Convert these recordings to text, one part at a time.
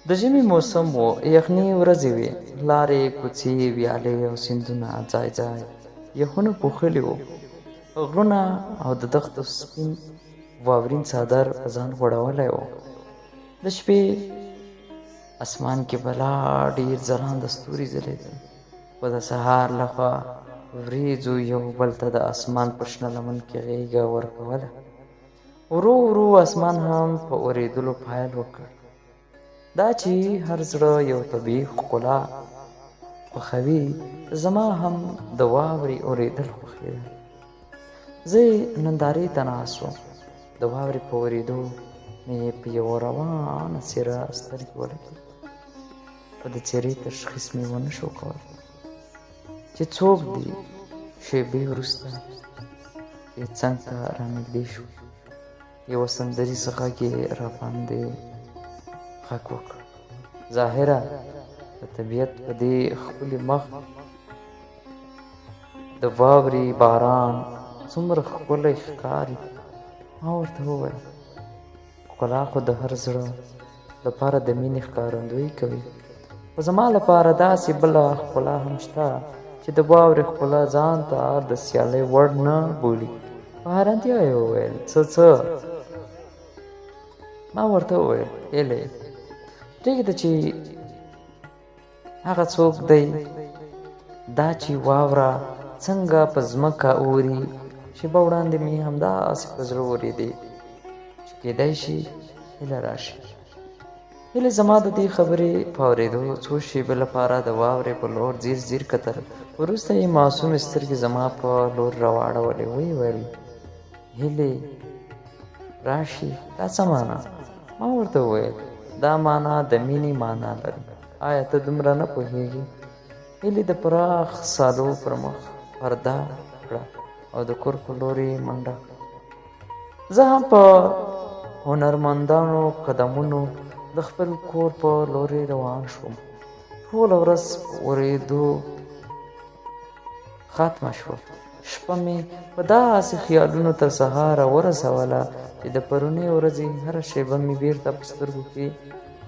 د ژمي موسم و، یخني ورځې وې، لارې کوڅې ویالې او سیندونه ځای ځای یخونه پوښلي وو. غرونه او د دښتو سپین واورین څادر په ځان غوړولی و. د شپې اسمان کې بلا ډېر ځلانده ستوري ځلېدل، خو د سهار لخوا وریځو یو بل ته د اسمان په شنه لمن کې غېږه ورکوله. ورو ورو اسمان هم په اورېدلو پیل وکړ. دا چې هر زړه یو طبیعي ښکلا خوښوي، زما هم د واورې اورېدل خوښېدل. زه نندارې ته ناست وم. د واورې په اورېدو مې په یوه روانه څېره سترګې ولګېدې، خو د څېرې تشخیص مې ونه شو کولی چې څوک دی. شېبې وروسته یې څنګ ته رانږدې شو. یوه سندریز غږ یې راباندې غږ وکړ. ظاهره د طبیعت په دې ښکلي مخ د واورې باران څومره ښکلی ښکاري. ما ورته وویل ښکلا خو د هر زړه لپاره د مینې ښکارندویي کوي، خو زما لپاره داسې بله ښکلا هم شته چې د واورې ښکلا ځان ته د سیالۍ وړ نه بولي. په حیرانتیا یې وویل څه؟ ما ورته وویل هیلې، پرېږده چې هغه څوک دی، دا چې واوره څنګه په ځمکه اوري. شېبه وړاندې مې همداسې په زړه اورېدې چې کیدای شي هیله راشي. هیلې زما د دې خبرې په اورېدو څو شېبې لپاره د واورې په لور ځیر ځیر کتل. وروسته یې معصومې سترګې زما په لور راواړولې. ویې ویل هیلې راشي، دا څه معنا؟ ما ورته وویل دا معنا د مینې معنا لري. آیا ته دومره نه پوهېږې؟ هیلې د پراخ سالو پر مخ پرده کړه او د کور په لورې منډه کړه. زه هم په هنرمندانو قدمونو د خپل کور په لورې روان شوم. ټوله ورځ په اورېدو ختمه شوه. شپه مې په داسې خیالونو تر سهاره ورسوله چې د پرونۍ ورځې هره شېبه مې بیرته په سترګو کې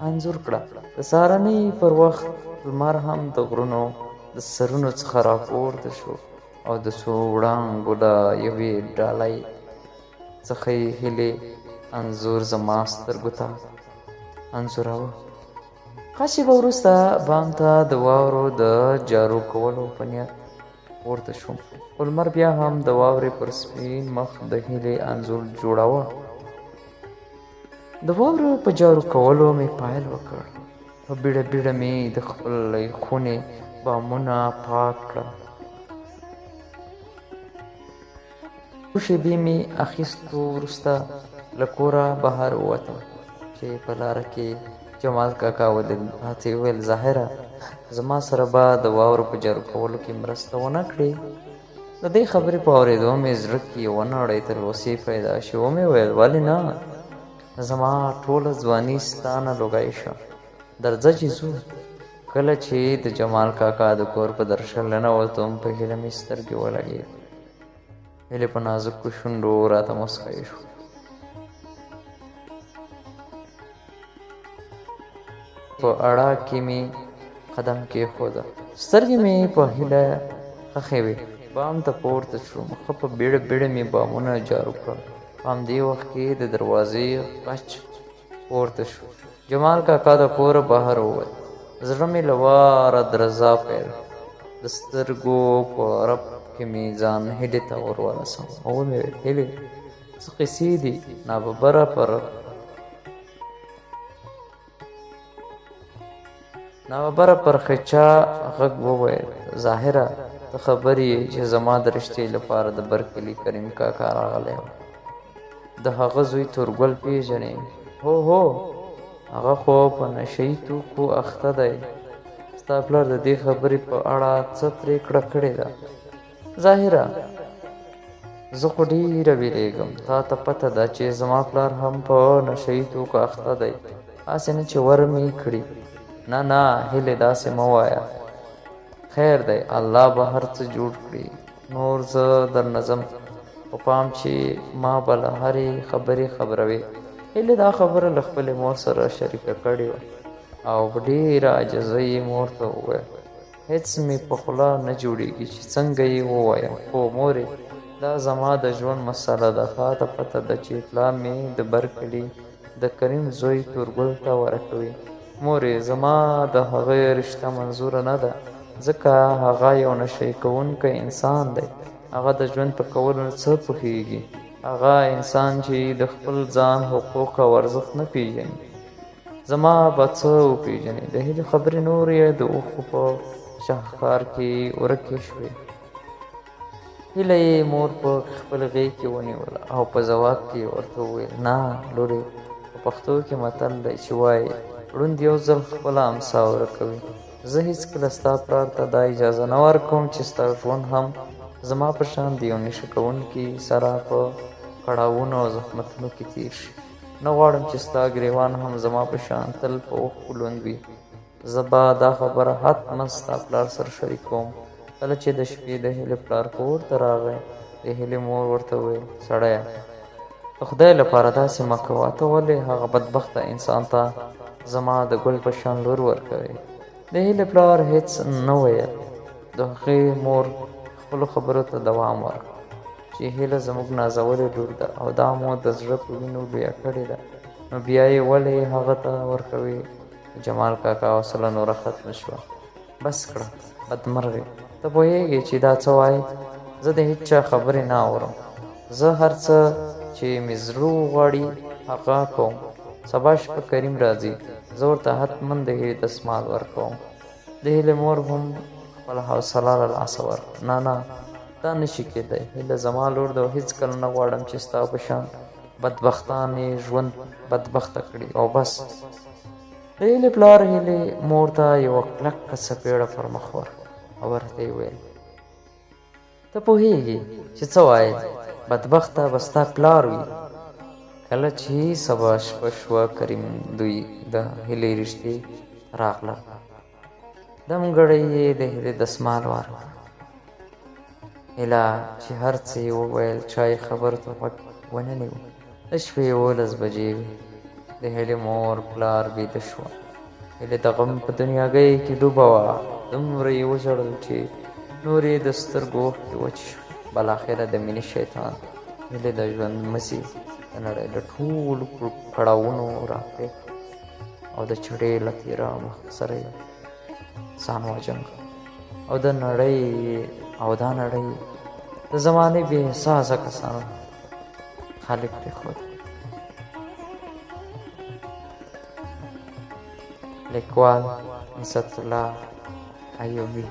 انځور کړه. د سهارنۍ پر وخت لمر هم د غرونو د سرونو څخه راپورته شو او د څو وړانګو له یوې ډالۍ څخه یې هیلې انځور زما سترګو ته انځوراوه. ښه شېبه وروسته بام ته د واورو د جارو کولو په نیت پورته شوم، خو لمر بیا هم د واورې پر سپین مخ د هیلې انځور جوړاوه. د واورو په جارو کولو مې پیل وکړ. په بیړه بیړه مې د خپلې خونې بامونه پاک کړل. څو شېبې مې اخیستو وروسته له کوره بهر ووتم چې په لاره کې جمال کاکا ولید. راته یې وویل ظاهره زما سره به د واورو په جارو کولو کې مرسته ونه کړې؟ د دې خبرې په اورېدو مې زړه کې یوه نړۍ تلوسې پیدا شي. ومې ویل ولې نه، زما ټوله ځواني ستا نه لوګی شه. درځه چې ځو. کله چې د جمال کاکا د کور په درشل ننوتم په هیله مې سترګې ولګېدې. هیلې په نازکو شونډو راته مسکی شو. په اړه کې مې قدم کېښوده. سترګې مې په هیله خښې وې. بام ته پورته شوم. ښه په بیړه بیړه مې بامونه جارو کړل. په همدې وخت کې د دروازې غچ پورته شو. جمال کاکا د کوره بهر ووت. زړه مې له واره درزا پیل. د سترګو په رپ کې مې ځان هیلې ته ور ورسوم او ومې ویل هیلې څه قیسې دي؟ ناببره پر خچا غږ وویل ظاهره ته خبر یې چې زما د رشتې لپاره د برکلي کریم کاکا راغلی و. د هغه زوی تورګل پېژنې؟ هو هغه خو په نشه یي توکو اخته دی. ستا پلار د دې خبرې په اړه څه پرېکړه کړې ده؟ ظاهره زه خو ډېره ویرېږم. تا ته پته ده چې زما پلار هم په نشه یي توکو اخته دی. هسې نه چې ور مې کړي. نه هیلې داسې مه وایه. خیر دی، الله به هر څه جوړ کړي. نور زه درنه ځم، په پام چې ما به له هرې خبرې خبروې. هیلې دا خبره له خپلې مور سره شریکه کړې وه او په ډېره عاجزۍ یې مور ته وویل هېڅ مې په خوله نه جوړېږي چې څنګه یې ووایم خو مورې دا زما د ژوند مسله ده خاته پته ده چې پلار مې د بر کلي د کریم زوی تورګل ته ورکوي مورې زما د هغه رشته منظوره نه ده ځکه هغه یو نشي کوونکی انسان دی هغه د ژوند په کولو څه پوهیږي هغه انسان چې د خپل ځان حقوق او ارزښت نه پیژني زما به څه وپېژني د هیلې خبرې نور یې د اوښکو په شاهکار کې ورکې شوې هیله یې مور په خپل غېږ کې ونیوله او په ځواب کې ورته وویل نه لورې په پښتو کې متل دی چې وایي ړوند یو ځل خپله امسا ورکوي زه هېڅکله ستا پلار ته دا اجازه نه ورکوم چې ستا ژوند هم زما په شان د یو نشه کوونکي سره په کړاوونو او زحمتونو کې تیر شي نه غواړم چې ستا ګریوان هم زما په شان تل په اوښکو لوند وي زه به دا خبره حتما ستا پلار سره شریکوم کله چې د شپې د هیلې پلار کور ته راغی د هیلې مور ورته وویل سړیه د خدای لپاره داسې مه کوه ته ولې هغه بدبخته انسان ته زما د ګل په شان لور ورکوې د هیلې پلار هېڅ نه ویل د هغې مور خپلو خبرو ته دوام ورکړ چې هیله زموږ نازولې لور ده او دا مو د زړه په وینو لویه کړې ده نو بیا یې ولې هغه ته ورکوي جمال کاکا حوصله نوره ختمه شوه بس کړه بدمرغې ته پوهېږې چې دا څه وایې زه د هېچ چا خبرې نه اورم زه هر څه چې مې زړه وغواړي هغه کوم سبا شپه کریم راځي زه ورته حتما د هیلې دستمال ورکوم د هیلې مور هم خپله حوصله له لاسه ورکړه نه دا نشي کېدی هیله زما لور ده او هېڅکله نه غواړم چې ستا په شان بدبختان یې ژوند بدبخته کړي او بس د هیلې پلار هیلې مور ته یوه کلکه څپېړه پر مخ ورکړه او ورته یې ویل ته پوهېږې چې څه وایې بدبخته به ستا پلار وي کله چې سبا شپه شوه کریم دوی د هیلې رشتې راغله دمګړی یې د هیلې دستمال ورکړ هیله چې هر څه یې وویل چا یې خبرو ته غوږ ونه نیو د شپې 11 بجې وې د هیلې مور پلار بیده شوه هیلې د غم په دنیاګۍ کې ډوبه وه دومره یې وژړل چې نور یې د سترګو اوښکې وچې شوې بالاخره د مینې شیطان هیلې د ژوند مسي د نړۍ له ټولو کړاوونو راپرې او د چړې له تېره مخ سره یې ځان وجنګ او دا نړۍ د زمانې بې احساسه کسانو خالق پرېښود لیکوال عزت الله ایوبي